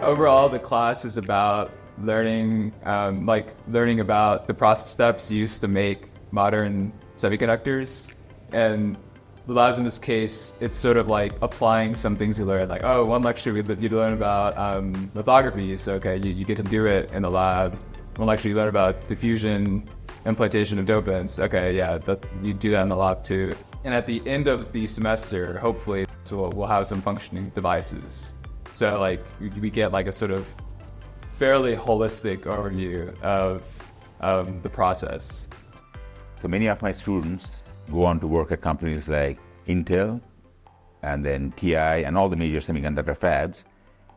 Overall, the class is about learning about the process steps used to make modern semiconductors. And the labs in this case, it's sort of like applying some things you learn. Like, oh, one lecture you learn about lithography, so okay, you get to do it in the lab. One lecture you learn about diffusion, implantation of dopants. Okay, yeah, you do that in the lab too. And at the end of the semester, hopefully, we'll have some functioning devices. So like we get like a sort of fairly holistic overview of the process. So many of my students go on to work at companies like Intel and then TI and all the major semiconductor fabs.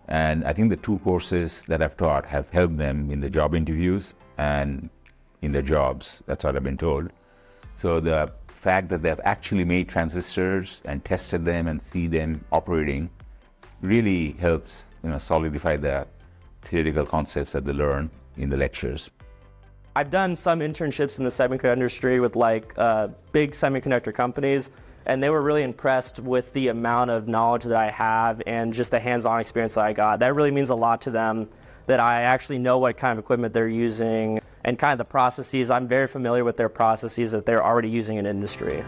And I think the two courses that I've taught have helped them in the job interviews and in their jobs. That's what I've been told. So the fact that they've actually made transistors and tested them and see them operating really helps, solidify the theoretical concepts that they learn in the lectures. I've done some internships in the semiconductor industry with big semiconductor companies, and they were really impressed with the amount of knowledge that I have and just the hands-on experience that I got. That really means a lot to them, that I actually know what kind of equipment they're using and kind of the processes. I'm very familiar with their processes that they're already using in industry.